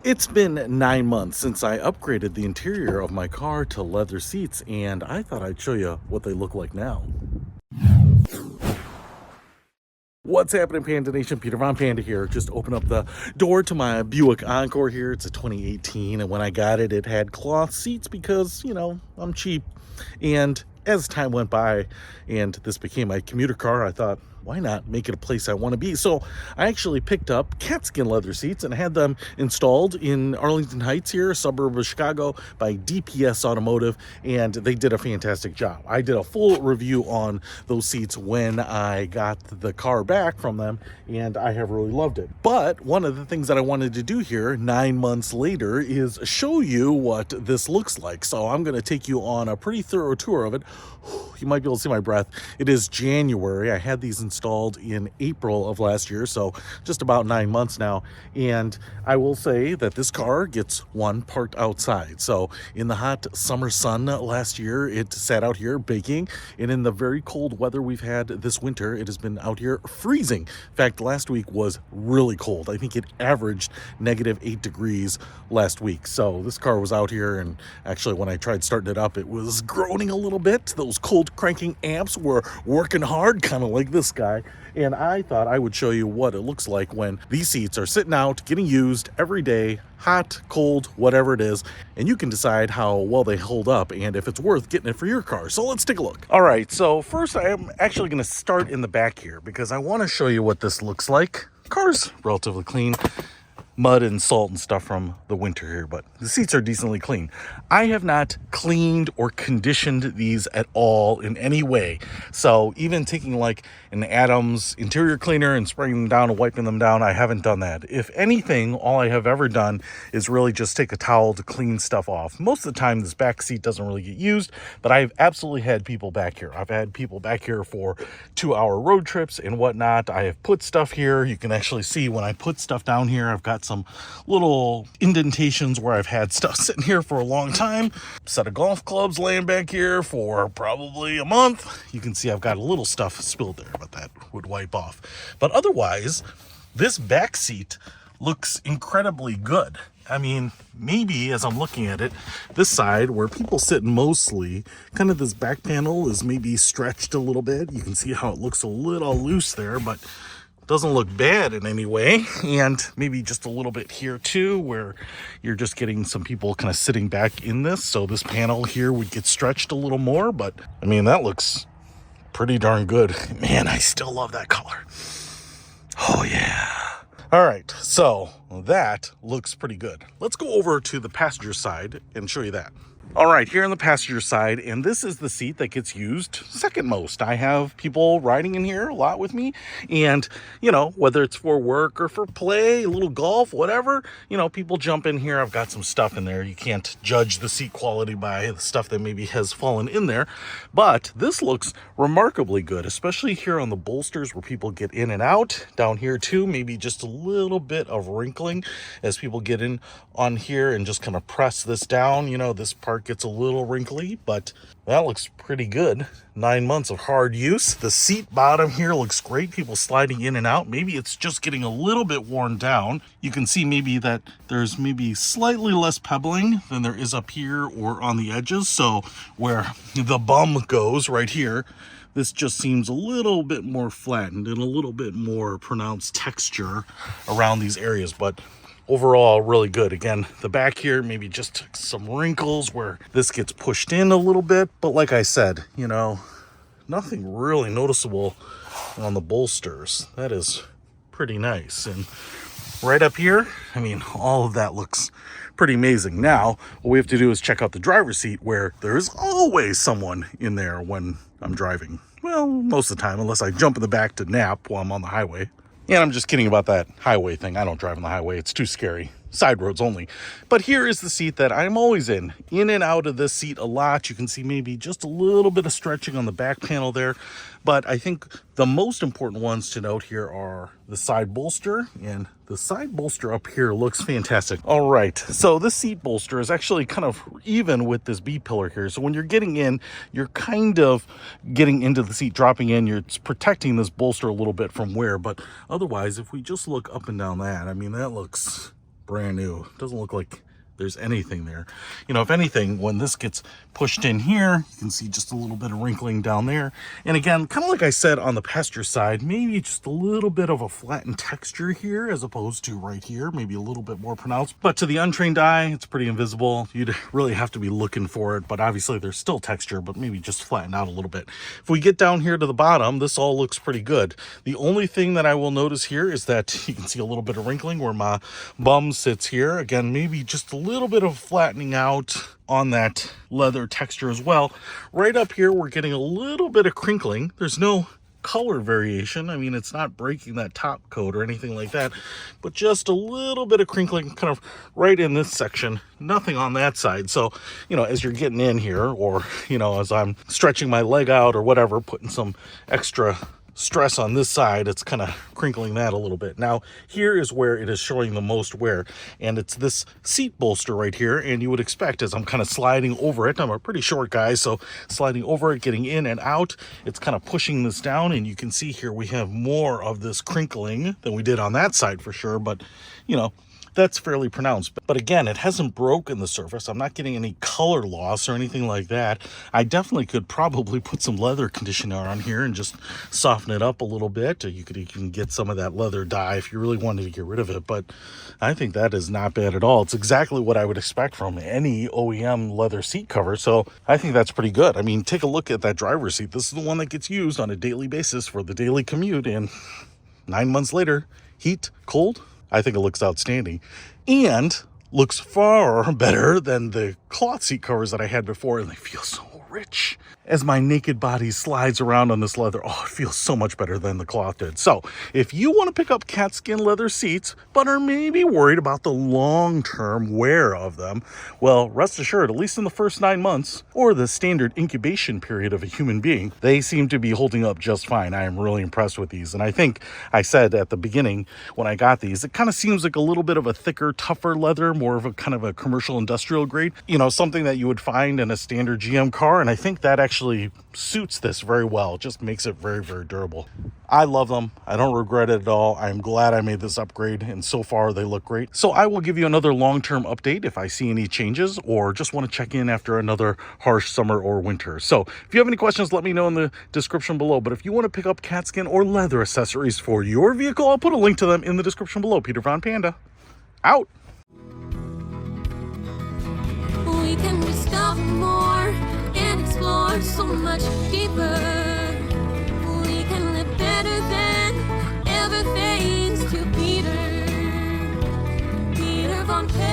It's been 9 months since I upgraded the interior of my car to leather seats, and I thought I'd show you what they look like now. What's happening, Panda Nation? Peter Von Panda here. Just open up the door to my Buick Encore here. It's a 2018, and when I got it, it had cloth seats because, I'm cheap. And as time went by and this became my commuter car, I thought, why not make it a place I want to be? So I actually picked up Katzkin leather seats and had them installed in Arlington Heights here, a suburb of Chicago, by DPS Automotive, and they did a fantastic job. I did a full review on those seats when I got the car back from them, and I have really loved it. But one of the things that I wanted to do here 9 months later is show you what this looks like. So I'm going to take you on a pretty thorough tour of it. You might be able to see my breath. It is January. I had these installed in April of last year, so just about 9 months now. And I will say that this car gets one parked outside. So in the hot summer sun last year, it sat out here baking. And in the very cold weather we've had this winter, it has been out here freezing. In fact, last week was really cold. I think it averaged -8 degrees last week. So this car was out here, and actually when I tried starting it up, it was groaning a little bit. Those cold cranking amps were working hard, kind of like this guy. And I thought I would show you what it looks like when these seats are sitting out, getting used every day, hot, cold, whatever it is, and you can decide how well they hold up and if it's worth getting it for your car. So let's take a look. All right, so first I am actually going to start in the back here because I want to show you what this looks like. Car's relatively clean. Mud and salt and stuff from the winter here, but the seats are decently clean. I have not cleaned or conditioned these at all in any way. So even taking like an Adams interior cleaner and spraying them down and wiping them down, I haven't done that. If anything, all I have ever done is really just take a towel to clean stuff off. Most of the time this back seat doesn't really get used, but I've absolutely had people back here. I've had people back here for 2-hour road trips and whatnot. I have put stuff here. You can actually see when I put stuff down here, I've got some little indentations where I've had stuff sitting here for a long time. Set of golf clubs laying back here for probably a month. You can see I've got a little stuff spilled there, but that would wipe off. But otherwise, this back seat looks incredibly good. I mean, maybe as I'm looking at it, this side where people sit mostly, kind of this back panel is maybe stretched a little bit. You can see how it looks a little loose there, but doesn't look bad in any way. And maybe just a little bit here too, where you're just getting some people kind of sitting back in this. So this panel here would get stretched a little more, but I mean, that looks pretty darn good. Man, I still love that color. Oh yeah. All right, so that looks pretty good. Let's go over to the passenger side and show you that. All right, here on the passenger side, and this is the seat that gets used second most. I have people riding in here a lot with me, and, whether it's for work or for play, a little golf, whatever, people jump in here. I've got some stuff in there. You can't judge the seat quality by the stuff that maybe has fallen in there, but this looks remarkably good, especially here on the bolsters where people get in and out. Down here too, maybe just a little bit of wrinkling as people get in on here and just kind of press this down. This part gets a little wrinkly, but that looks pretty good. 9 months of hard use. The seat bottom here looks great. People sliding in and out. Maybe it's just getting a little bit worn down. You can see maybe that there's maybe slightly less pebbling than there is up here or on the edges. So where the bum goes right here, this just seems a little bit more flattened and a little bit more pronounced texture around these areas, but overall really good. Again, the back here maybe just some wrinkles where this gets pushed in a little bit, but like I said, nothing really noticeable on the bolsters. That is pretty nice. And right up here, I mean, all of that looks pretty amazing. Now what we have to do is check out the driver's seat, where there is always someone in there when I'm driving. Well, most of the time, unless I jump in the back to nap while I'm on the highway. And I'm just kidding about that highway thing. I don't drive on the highway. It's too scary. Side roads only. But here is the seat that I'm always in and out of this seat a lot. You can see maybe just a little bit of stretching on the back panel there. But I think the most important ones to note here are the side bolster, and the side bolster up here looks fantastic. All right, so this seat bolster is actually kind of even with this B pillar here. So when you're getting in, you're kind of getting into the seat, dropping in, you're protecting this bolster a little bit from wear. But otherwise, if we just look up and down that, I mean, that looks brand new. Doesn't look like there's anything there. You know, if anything, when this gets pushed in here, you can see just a little bit of wrinkling down there. And again, kind of like I said on the pasture side, maybe just a little bit of a flattened texture here as opposed to right here, maybe a little bit more pronounced. But to the untrained eye, it's pretty invisible. You'd really have to be looking for it, but obviously there's still texture, but maybe just flattened out a little bit. If we get down here to the bottom, this all looks pretty good. The only thing that I will notice here is that you can see a little bit of wrinkling where my bum sits here. Again, maybe just a little bit of flattening out on that leather texture as well. Right up here, we're getting a little bit of crinkling. There's no color variation. I mean, it's not breaking that top coat or anything like that, but just a little bit of crinkling kind of right in this section. Nothing on that side. So, you know, as you're getting in here, or, you know, as I'm stretching my leg out or whatever, putting some extra stress on this side, it's kind of crinkling that a little bit. Now here is where it is showing the most wear, and it's this seat bolster right here. And you would expect, as I'm kind of sliding over it, I'm a pretty short guy, so sliding over it, getting in and out, it's kind of pushing this down. And you can see here we have more of this crinkling than we did on that side for sure, but you know, that's fairly pronounced. But again, it hasn't broken the surface. I'm not getting any color loss or anything like that. I definitely could probably put some leather conditioner on here and just soften it up a little bit. Or you could even get some of that leather dye if you really wanted to get rid of it. But I think that is not bad at all. It's exactly what I would expect from any OEM leather seat cover. So I think that's pretty good. I mean, take a look at that driver's seat. This is the one that gets used on a daily basis for the daily commute. And 9 months later, heat, cold, I think it looks outstanding and looks far better than the cloth seat covers that I had before, and they feel so rich. As my naked body slides around on this leather, oh, it feels so much better than the cloth did. So if you want to pick up Katzkin leather seats, but are maybe worried about the long-term wear of them, well, rest assured, at least in the first 9 months, or the standard incubation period of a human being, they seem to be holding up just fine. I am really impressed with these. And I think I said at the beginning when I got these, it kind of seems like a little bit of a thicker, tougher leather, more of a kind of a commercial industrial grade, you know, something that you would find in a standard GM car. And I think that actually suits this very well. It just makes it very, very durable. I love them. I don't regret it at all. I'm glad I made this upgrade, and so far they look great. So I will give you another long-term update if I see any changes or just want to check in after another harsh summer or winter. So if you have any questions, let me know in the description below. But if you want to pick up Katzkin or leather accessories for your vehicle, I'll put a link to them in the description below. Peter Von Panda, out. We can discover more and explore so much deeper. We can live better than ever, thanks to Peter Von Panda.